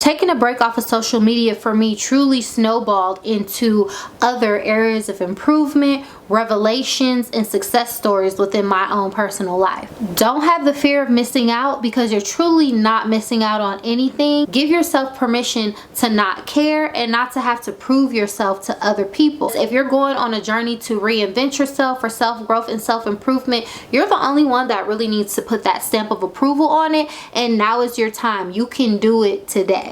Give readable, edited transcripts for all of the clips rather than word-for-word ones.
Taking a break off of social media for me truly snowballed into other areas of improvement, revelations, and success stories within my own personal life. Don't have the fear of missing out, because you're truly not missing out on anything. Give yourself permission to not care and not to have to prove yourself to other people. If you're going on a journey to reinvent yourself for self-growth and self-improvement, you're the only one that really needs to put that stamp of approval on it, and now is your time. You can do it today.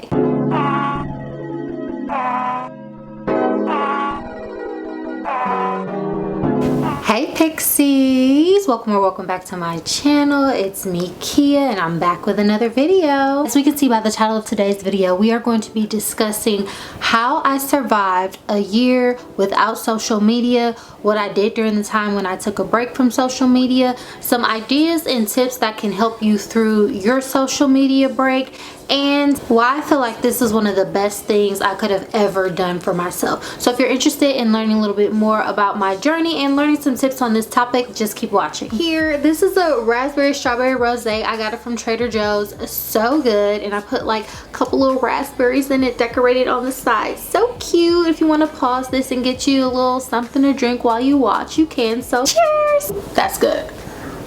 Hey Pixies, welcome back to my channel. It's me, Kia, and I'm back with another video. As we can see by the title of today's video, we are going to be discussing how I survived a year without social media, what I did during the time when I took a break from social media, some ideas and tips that can help you through your social media break, and why I feel like this is one of the best things I could have ever done for myself. So if you're interested in learning a little bit more about my journey and learning some tips on this topic, just keep watching. Here, this is a raspberry strawberry rosé. I got it from Trader Joe's. So good. And I put like a couple little raspberries in it, decorated on the side. So cute. If you want to pause this and get you a little something to drink while you watch, you can. So cheers. That's good.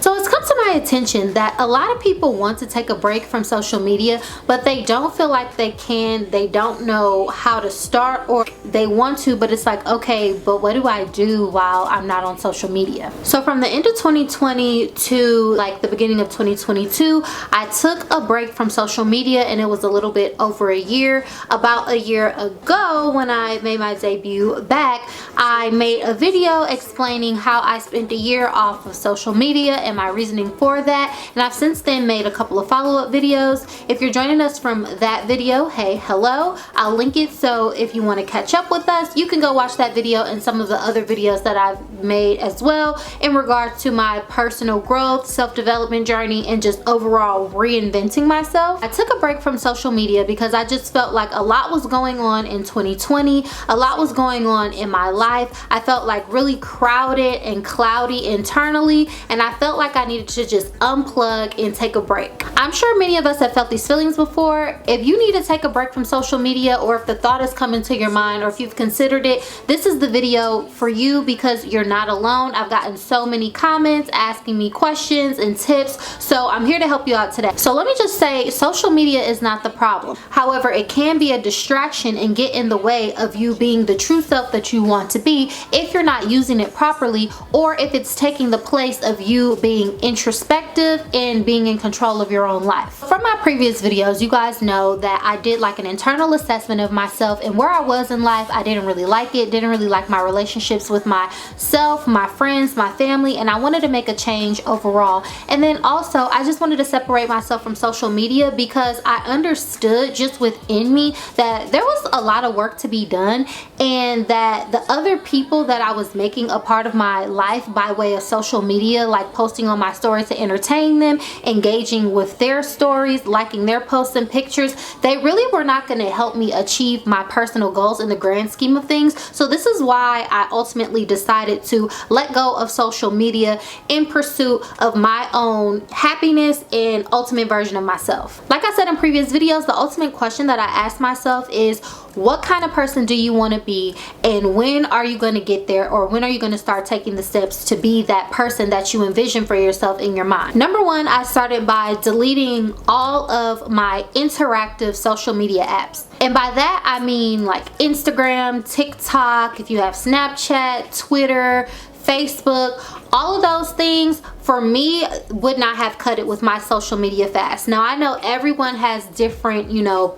So it's come to my attention that a lot of people want to take a break from social media, but they don't feel like they can. They don't know how to start, or they want to, but it's like, okay, but what do I do while I'm not on social media? So from the end of 2020 to like the beginning of 2022, I took a break from social media, and it was a little bit over a year. About a year ago, when I made my debut back, I made a video explaining how I spent a year off of social media and my reasoning for that, and I've since then made a couple of follow-up videos. If you're joining us from that video, hey, hello, I'll link it, so if you want to catch up with us, you can go watch that video and some of the other videos that I've made as well in regards to my personal growth, self-development journey, and just overall reinventing myself. I took a break from social media because I just felt like a lot was going on in 2020, a lot was going on in my life. I felt like really crowded and cloudy internally, and I felt like I needed to just unplug and take a break. I'm sure many of us have felt these feelings before. If you need to take a break from social media, or if the thought has come into your mind, or if you've considered it, this is the video for you, because you're not alone. I've gotten so many comments asking me questions and tips, so I'm here to help you out today. So let me just say, social media is not the problem. However, it can be a distraction and get in the way of you being the true self that you want to be if you're not using it properly, or if it's taking the place of you being introspective and being in control of your own life. From my previous videos, you guys know that I did like an internal assessment of myself and where I was in life. I didn't really like it, didn't really like my relationships with myself, my friends, my family, and I wanted to make a change overall. And then also, I just wanted to separate myself from social media because I understood just within me that there was a lot of work to be done, and that the other people that I was making a part of my life by way of social media, like posting on my stories to entertain them, engaging with their stories, liking their posts and pictures, they really were not going to help me achieve my personal goals in the grand scheme of things. So this is why I ultimately decided to let go of social media in pursuit of my own happiness and ultimate version of myself. Like I said in previous videos, the ultimate question that I asked myself is, what kind of person do you want to be, and when are you going to get there, or when are you going to start taking the steps to be that person that you envision for yourself in your mind? Number one, I started by deleting all of my interactive social media apps. And by that, I mean like Instagram, TikTok, if you have Snapchat, Twitter, Facebook, all of those things for me would not have cut it with my social media fast. Now I know everyone has different,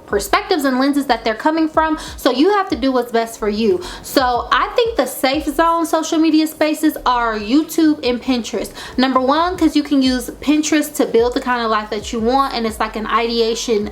perspectives and lenses that they're coming from, so you have to do what's best for you. So I think the safe zone social media spaces are YouTube and Pinterest. Number one, because you can use Pinterest to build the kind of life that you want, and it's like an ideation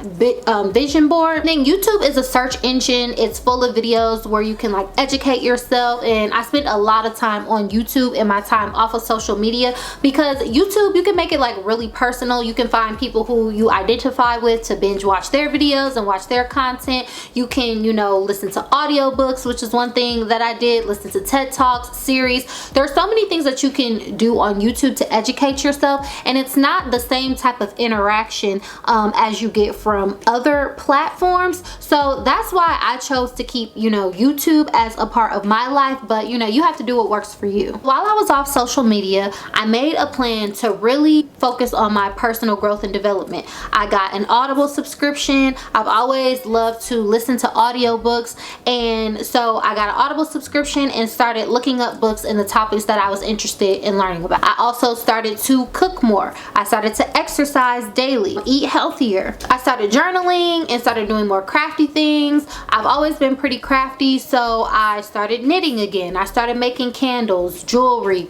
vision board. Then YouTube is a search engine. It's full of videos where you can like educate yourself, and I spent a lot of time on YouTube in my time off off of social media, because YouTube, you can make it like really personal. You can find people who you identify with to binge watch their videos and watch their content. You can, you know, listen to audiobooks, which is one thing that I did, listen to TED Talks, series. There are so many things that you can do on YouTube to educate yourself, and it's not the same type of interaction as you get from other platforms. So that's why I chose to keep, you know, YouTube as a part of my life. But you know, you have to do what works for you. While I was off social media, I made a plan to really focus on my personal growth and development. I got an Audible subscription. I've always loved to listen to audiobooks, and so I got an Audible subscription and started looking up books in the topics that I was interested in learning about. I also started to cook more. I started to exercise daily, eat healthier. I started journaling and started doing more crafty things. I've always been pretty crafty, so I started knitting again. I started making candles, jewelry,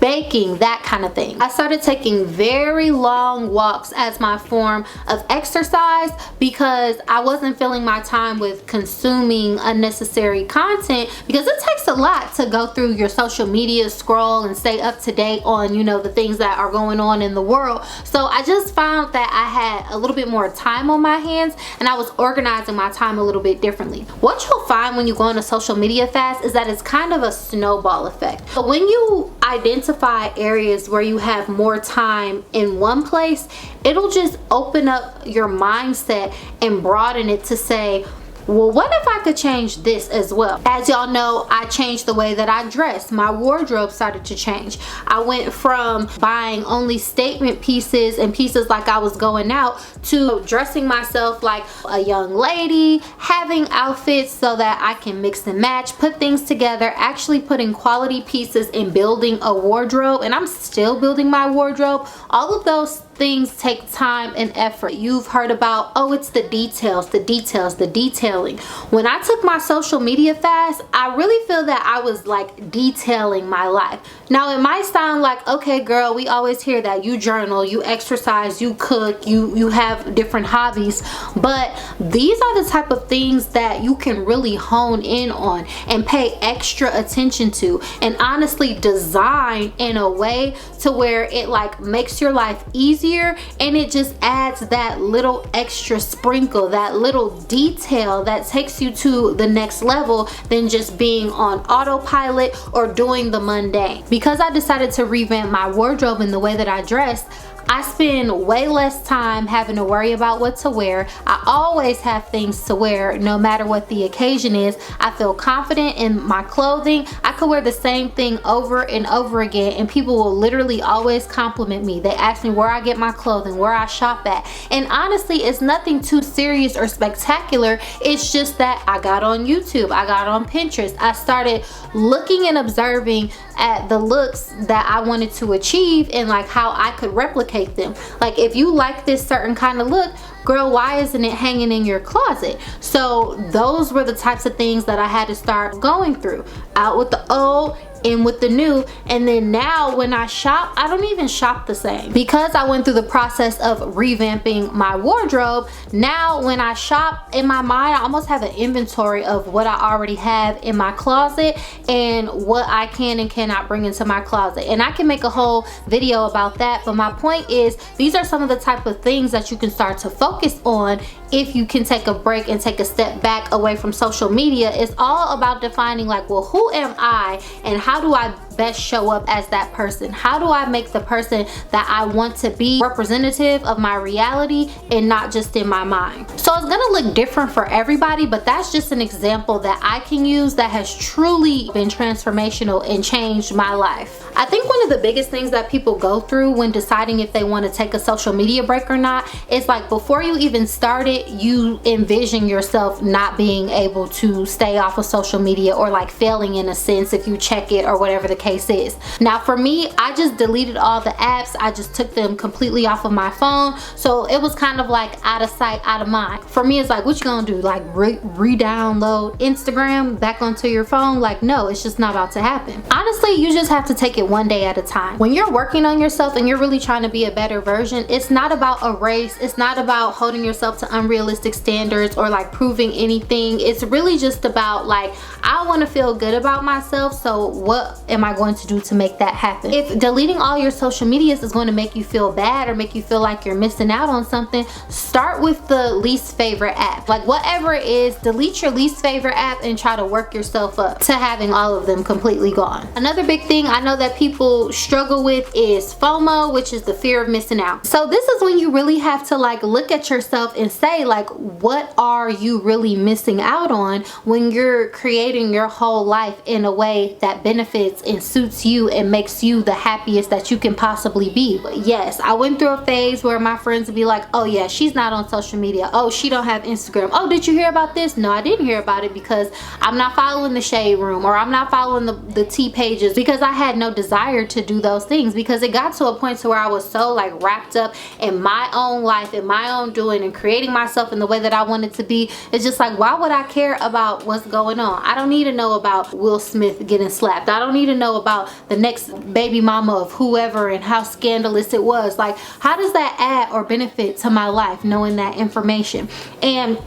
baking, that kind of thing. I started taking very long walks as my form of exercise because I wasn't filling my time with consuming unnecessary content, because it takes a lot to go through your social media, scroll and stay up to date on, you know, the things that are going on in the world. So I just found that I had a little bit more time on my hands, and I was organizing my time a little bit differently. What you'll find when you go on a social media fast is that it's kind of a snowball effect. But when you identify areas where you have more time in one place, it'll just open up your mindset and broaden it to say, well, what if I could change this as well? As y'all know, I changed the way that I dress. My wardrobe started to change. I went from buying only statement pieces and pieces like I was going out to dressing myself like a young lady, having outfits so that I can mix and match, put things together, actually putting quality pieces and building a wardrobe. And I'm still building my wardrobe. All of those things take time and effort. You've heard about, oh, it's the details, the details, the detailing. When I took my social media fast, I really feel that I was like detailing my life. Now it might sound like, okay girl, we always hear that you journal, you exercise, you cook, you have different hobbies, but these are the type of things that you can really hone in on and pay extra attention to, and honestly design in a way to where it like makes your life easier, and it just adds that little extra sprinkle, that little detail that takes you to the next level than just being on autopilot or doing the mundane. Because I decided to revamp my wardrobe in the way that I dress, I spend way less time having to worry about what to wear. I always have things to wear no matter what the occasion is. I feel confident in my clothing. I could wear the same thing over and over again, and people will literally always compliment me. They ask me where I get my clothing, where I shop at. And honestly, it's nothing too serious or spectacular. It's just that I got on YouTube, I got on Pinterest. I started looking and observing at the looks that I wanted to achieve and like how I could replicate them. Like if you like this certain kind of look, girl, why isn't it hanging in your closet? So those were the types of things that I had to start going through. Out with the old, in with the new. And then now when I shop, I don't even shop the same, because I went through the process of revamping my wardrobe. Now when I shop, in my mind I almost have an inventory of what I already have in my closet and what I can and cannot bring into my closet, and I can make a whole video about that. But my point is, these are some of the type of things that you can start to focus on if you can take a break and take a step back away from social media. It's all about defining like, well, who am I and how do I best show up as that person? How do I make the person that I want to be representative of my reality and not just in my mind? So it's gonna look different for everybody, but that's just an example that I can use that has truly been transformational and changed my life. I think one of the biggest things that people go through when deciding if they want to take a social media break or not is like, before you even start it, you envision yourself not being able to stay off of social media, or like failing in a sense if you check it or whatever the case is. Now for me, I just deleted all the apps. I just took them completely off of my phone, so it was kind of like out of sight, out of mind. For me, it's like, what you gonna do, like re-download Instagram back onto your phone? Like, no, it's just not about to happen. Honestly, you just have to take it one day at a time. When you're working on yourself and you're really trying to be a better version, it's not about a race. It's not about holding yourself to unrealistic standards or like proving anything. It's really just about like, I want to feel good about myself, so what am I I going to do to make that happen? If deleting all your social medias is going to make you feel bad or make you feel like you're missing out on something, start with the least favorite app. Like whatever it is, delete your least favorite app and try to work yourself up to having all of them completely gone. Another big thing I know that people struggle with is FOMO, which is the fear of missing out. So this is when you really have to like look at yourself and say like, what are you really missing out on when you're creating your whole life in a way that benefits and suits you and makes you the happiest that you can possibly be? But yes, I went through a phase where my friends would be like, oh yeah, she's not on social media. Oh, she don't have Instagram. Oh, did you hear about this? No, I didn't hear about it because I'm not following the shade room, or I'm not following the tea pages, because I had no desire to do those things, because it got to a point to where I was so like wrapped up in my own life and my own doing and creating myself in the way that I wanted to be. It's just like, why would I care about what's going on? I don't need to know about Will Smith getting slapped. I don't need to know about the next baby mama of whoever and how scandalous it was. Like, how does that add or benefit to my life knowing that information? And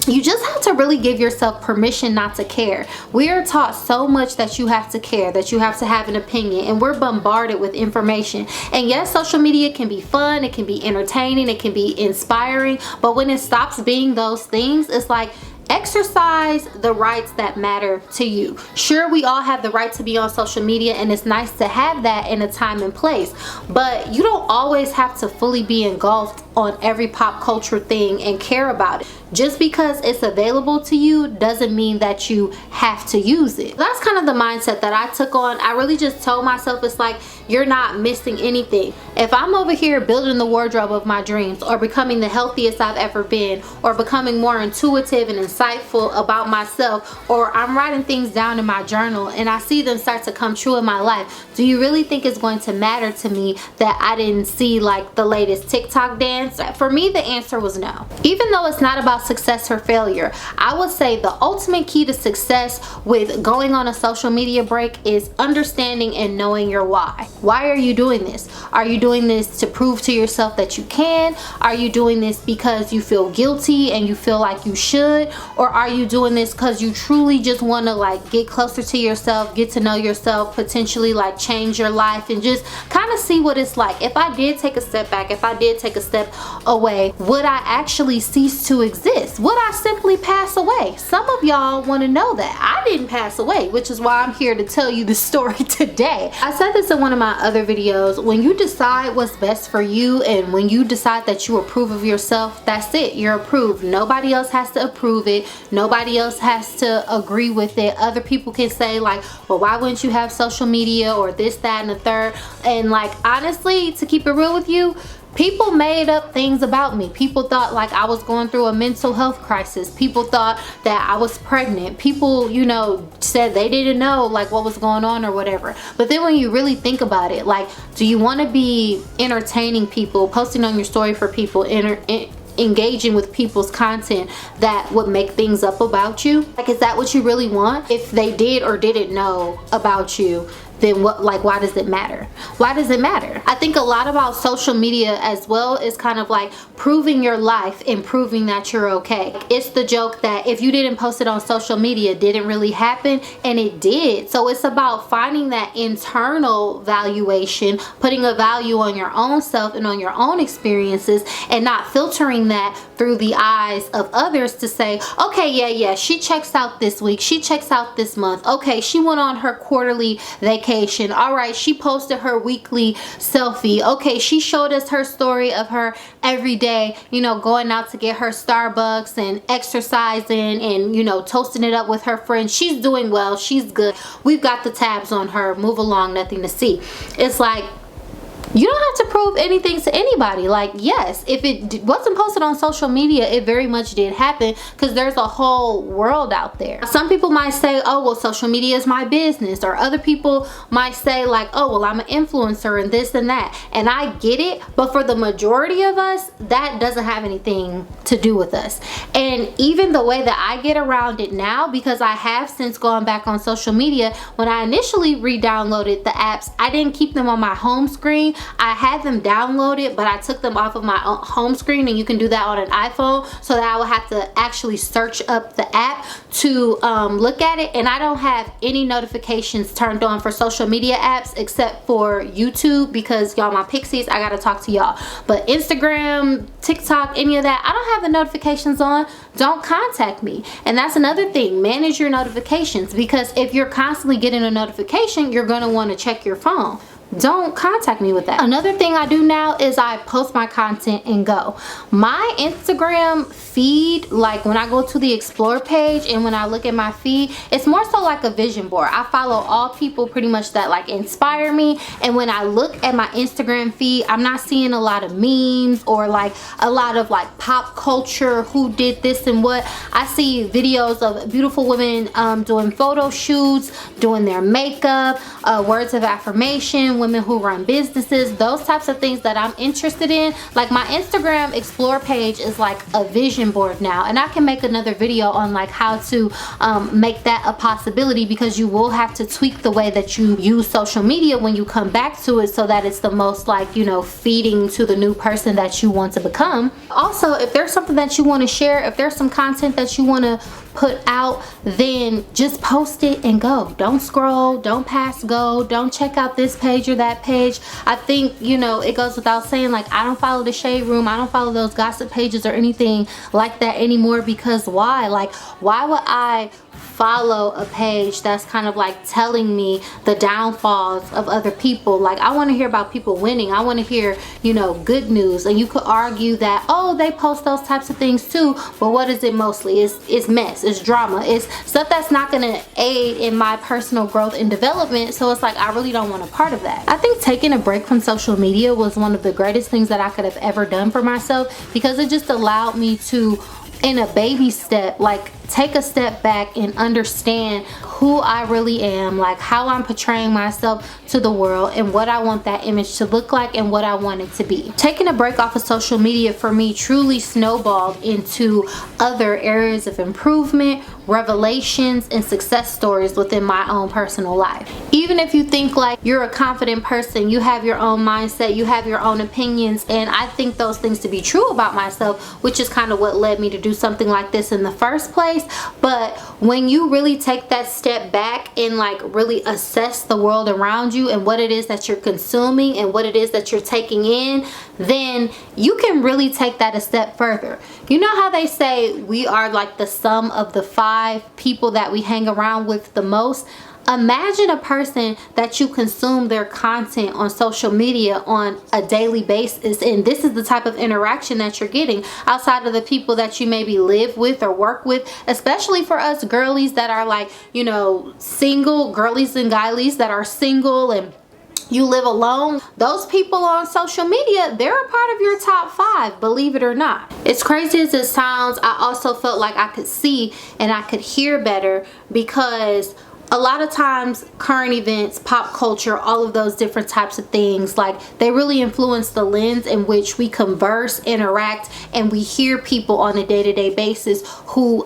you just have to really give yourself permission not to care. We are taught so much that you have to care, that you have to have an opinion, and we're bombarded with information. And yes, social media can be fun, it can be entertaining, it can be inspiring, but when it stops being those things, it's like, exercise the rights that matter to you. Sure, we all have the right to be on social media, and it's nice to have that in a time and place, but you don't always have to fully be engulfed on every pop culture thing and care about it. Just because it's available to you doesn't mean that you have to use it. That's kind of the mindset that I took on. I really just told myself, it's like, you're not missing anything. If I'm over here building the wardrobe of my dreams, or becoming the healthiest I've ever been, or becoming more intuitive and insightful about myself, or I'm writing things down in my journal and I see them start to come true in my life, do you really think it's going to matter to me that I didn't see like the latest TikTok dance? For me, the answer was no. Even though it's not about success or failure, I would say the ultimate key to success with going on a social media break is understanding and knowing your why. Why are you doing this? Are you doing this to prove to yourself that you can? Are you doing this because you feel guilty and you feel like you should? Or are you doing this because you truly just want to like get closer to yourself, get to know yourself, potentially like change your life and just kind of see what it's like? If I did take a step back, if I did take a step away, would I actually cease to exist? Would I simply pass away? Some of y'all want to know that. I didn't pass away, which is why I'm here to tell you the story today. I said this in one of my other videos. When you decide what's best for you, and when you decide that you approve of yourself, that's it. You're approved. Nobody else has to approve it. Nobody else has to agree with it. Other people can say like, well, why wouldn't you have social media, or this, that, and the third? And like, honestly, to keep it real with you, people made up things about me. People thought like I was going through a mental health crisis. People thought that I was pregnant. People, you know, said they didn't know like what was going on or whatever. But then when you really think about it, like, do you want to be entertaining people, posting on your story for people, engaging with people's content that would make things up about you? Like, is that what you really want? If they did or didn't know about you, then what, like, why does it matter? Why does it matter? I think a lot about social media as well is kind of like proving your life and proving that you're okay. It's the joke that if you didn't post it on social media, it didn't really happen, and it did. So it's about finding that internal valuation, putting a value on your own self and on your own experiences, and not filtering that through the eyes of others to say, okay, yeah, she checks out this week, she checks out this month, okay, she went on her quarterly vacation, all right, she posted her weekly selfie, okay, she showed us her story of her every day, you know, going out to get her Starbucks and exercising and, you know, toasting it up with her friends. She's doing well, she's good, we've got the tabs on her, move along, nothing to see. It's like, you don't have to prove anything to anybody. Like, yes, if it wasn't posted on social media, it very much did happen, because there's a whole world out there. Some people might say, oh, well, social media is my business, or other people might say like, oh, well, I'm an influencer and this and that, and I get it, but for the majority of us, that doesn't have anything to do with us. And even the way that I get around it now, because I have since gone back on social media, when I initially re-downloaded the apps, I didn't keep them on my home screen. I had them downloaded, but I took them off of my home screen, and you can do that on an iPhone, so that I would have to actually search up the app to look at it. And I don't have any notifications turned on for social media apps except for YouTube, because y'all my pixies, I gotta talk to y'all. But Instagram, TikTok, any of that, I don't have the notifications on. Don't contact me. And that's another thing, manage your notifications, because if you're constantly getting a notification, you're gonna want to check your phone. Don't contact me with that. Another thing I do now is I post my content and go. My Instagram feed, like when I go to the explore page and when I look at my feed, it's more so like a vision board. I follow all people pretty much that like inspire me, and when I look at my Instagram feed, I'm not seeing a lot of memes or like a lot of like pop culture, who did this and what. I see videos of beautiful women doing photo shoots, doing their makeup, words of affirmation, women who run businesses, those types of things that I'm interested in. Like my Instagram explore page is like a vision board now, and I can make another video on like how to make that a possibility, because you will have to tweak the way that you use social media when you come back to it, so that it's the most like, you know, feeding to the new person that you want to become. Also, if there's something that you want to share, if there's some content that you want to put out, then just post it and go. Don't scroll, don't pass go, don't check out this page or that page. I think, you know, it goes without saying, like, I don't follow the shade room, I don't follow those gossip pages or anything like that anymore, because why? Like, why would I follow a page that's kind of like telling me the downfalls of other people? Like, I want to hear about people winning. I want to hear, you know, good news. And you could argue that, oh, they post those types of things too, but what is it mostly? It's mess, it's drama, it's stuff that's not going to aid in my personal growth and development. So it's like, I really don't want a part of that. I think taking a break from social media was one of the greatest things that I could have ever done for myself, because it just allowed me to, in a baby step, like take a step back and understand who I really am, like how I'm portraying myself to the world, and what I want that image to look like and what I want it to be. Taking a break off of social media for me truly snowballed into other areas of improvement, revelations, and success stories within my own personal life. Even if you think like you're a confident person, you have your own mindset, you have your own opinions, and I think those things to be true about myself, which is kind of what led me to do something like this in the first place. But when you really take that step back and like really assess the world around you and what it is that you're consuming and what it is that you're taking in, then you can really take that a step further. You know how they say we are like the sum of the 5 people that we hang around with the most? Imagine a person that you consume their content on social media on a daily basis, and this is the type of interaction that you're getting outside of the people that you maybe live with or work with, especially for us girlies that are like, you know, single, girlies and guys that are single and you live alone. Those people on social media, they're a part of your top 5, believe it or not. As crazy as it sounds, I also felt like I could see and I could hear better, because a lot of times current events, pop culture, all of those different types of things, like they really influence the lens in which we converse, interact, and we hear people on a day-to-day basis who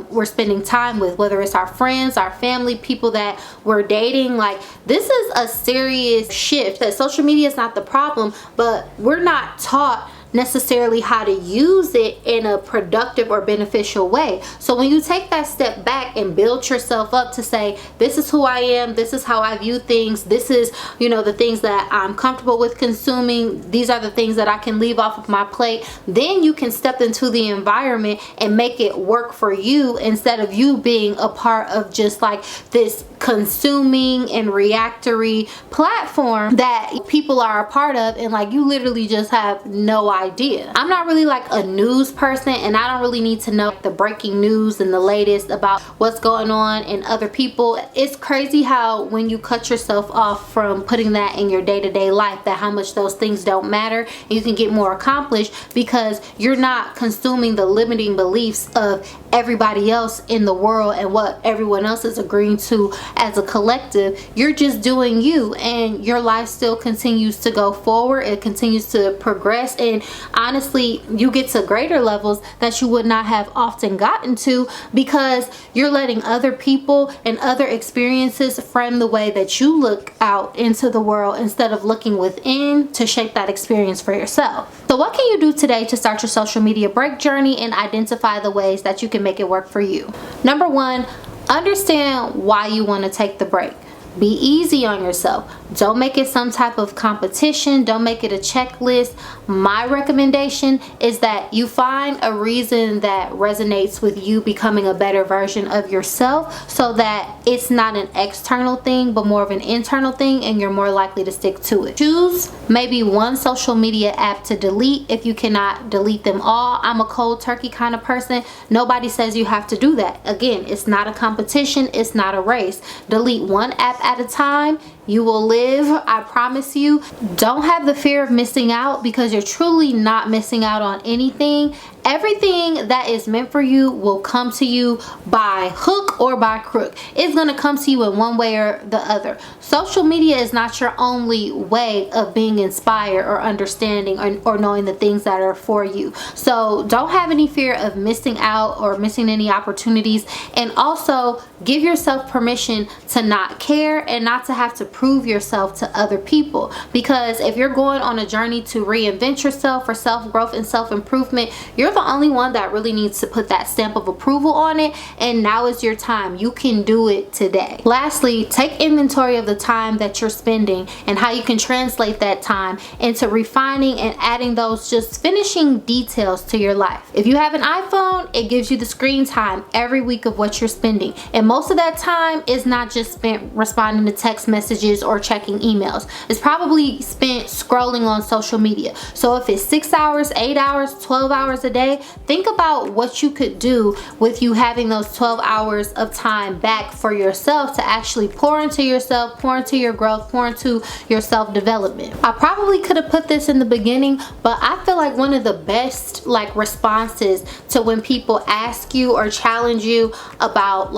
we're spending time with, whether it's our friends, our family, people that we're dating. Like, this is a serious shift. That social media is not the problem, but we're not taught necessarily how to use it in a productive or beneficial way. So when you take that step back and build yourself up to say, this is who I am, this is how I view things, this is, you know, the things that I'm comfortable with consuming, these are the things that I can leave off of my plate, then you can step into the environment and make it work for you, instead of you being a part of just like this consuming and reactory platform that people are a part of, and like you literally just have no idea. I'm not really like a news person, and I don't really need to know the breaking news and the latest about what's going on in other people. It's crazy how when you cut yourself off from putting that in your day-to-day life, that how much those things don't matter, and you can get more accomplished because you're not consuming the limiting beliefs of everybody else in the world and what everyone else is agreeing to as a collective. You're just doing you, and your life still continues to go forward. It continues to progress, and honestly, you get to greater levels that you would not have often gotten to, because you're letting other people and other experiences frame the way that you look out into the world instead of looking within to shape that experience for yourself. So what can you do today to start your social media break journey and identify the ways that you can make it work for you? Number one, understand why you want to take the break. Be easy on yourself. Don't make it some type of competition. Don't make it a checklist. My recommendation is that you find a reason that resonates with you becoming a better version of yourself, so that it's not an external thing but more of an internal thing, and you're more likely to stick to it. Choose maybe one social media app to delete if you cannot delete them all. I'm a cold turkey kind of person. Nobody says you have to do that. Again, it's not a competition. It's not a race. Delete one app at a time. You will live, I promise you. Don't have the fear of missing out, because you're truly not missing out on anything. Everything that is meant for you will come to you by hook or by crook. It's going to come to you in one way or the other. Social media is not your only way of being inspired or understanding or knowing the things that are for you. So don't have any fear of missing out or missing any opportunities. And also give yourself permission to not care and not to have to prove yourself to other people. Because if you're going on a journey to reinvent yourself for self-growth and self-improvement, you're the only one that really needs to put that stamp of approval on it, and now is your time. You can do it today. Lastly, take inventory of the time that you're spending and how you can translate that time into refining and adding those just finishing details to your life. If you have an iPhone, it gives you the screen time every week of what you're spending, and most of that time is not just spent responding to text messages or checking emails. It's probably spent scrolling on social media. So if it's 6 hours, 8 hours, 12 hours a day, think about what you could do with you having those 12 hours of time back for yourself to actually pour into yourself, pour into your growth, pour into your self-development. I probably could have put this in the beginning, but I feel like one of the best responses to when people ask you or challenge you about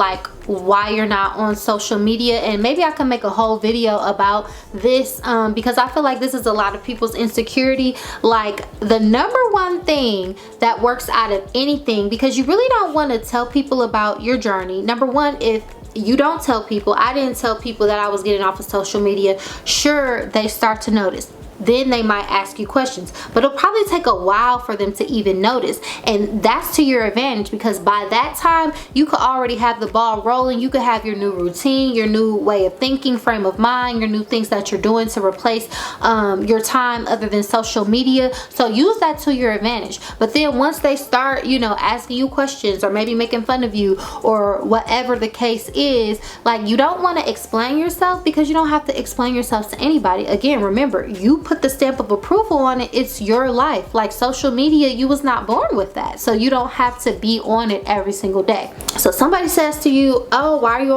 why you're not on social media, and maybe I can make a whole video about this, because I feel like this is a lot of people's insecurity. The number one thing that works out of anything, because you really don't want to tell people about your journey. Number one, if you don't tell people, I didn't tell people that I was getting off of social media, sure, they start to notice. Then they might ask you questions, but it'll probably take a while for them to even notice, and that's to your advantage, because by that time you could already have the ball rolling. You could have your new routine, your new way of thinking, frame of mind, your new things that you're doing to replace your time other than social media. So use that to your advantage. But then once they start asking you questions or maybe making fun of you or whatever the case is, you don't want to explain yourself, because you don't have to explain yourself to anybody. Again, remember, you put the stamp of approval on it. It's your life. Social media, you was not born with that, so you don't have to be on it every single day. So somebody says to you, oh, why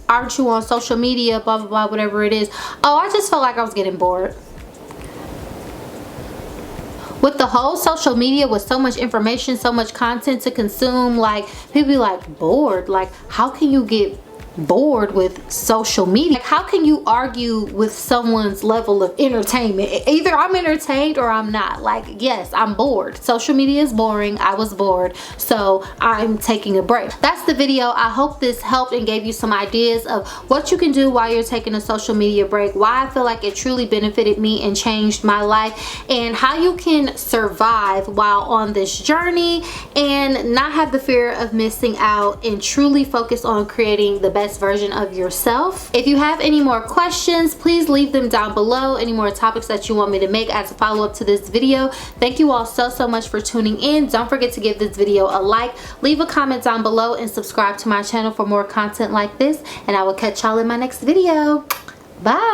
aren't you on social media, blah blah blah, whatever it is. Oh, I just felt like I was getting bored. With the whole social media, with so much information, so much content to consume, people be bored. How can you get bored with social media? How can you argue with someone's level of entertainment? Either I'm entertained or I'm not. Yes, I'm bored. Social media is boring. I was bored, so I'm taking a break. That's the video. I hope this helped and gave you some ideas of what you can do while you're taking a social media break, why I feel like it truly benefited me and changed my life, and how you can survive while on this journey and not have the fear of missing out, and truly focus on creating the best version of yourself. If you have any more questions, please leave them down below. Any more topics that you want me to make as a follow-up to this video. Thank you all so much for tuning in. Don't forget to give this video a like, leave a comment down below, and subscribe to my channel for more content like this, and I will catch y'all in my next video. Bye.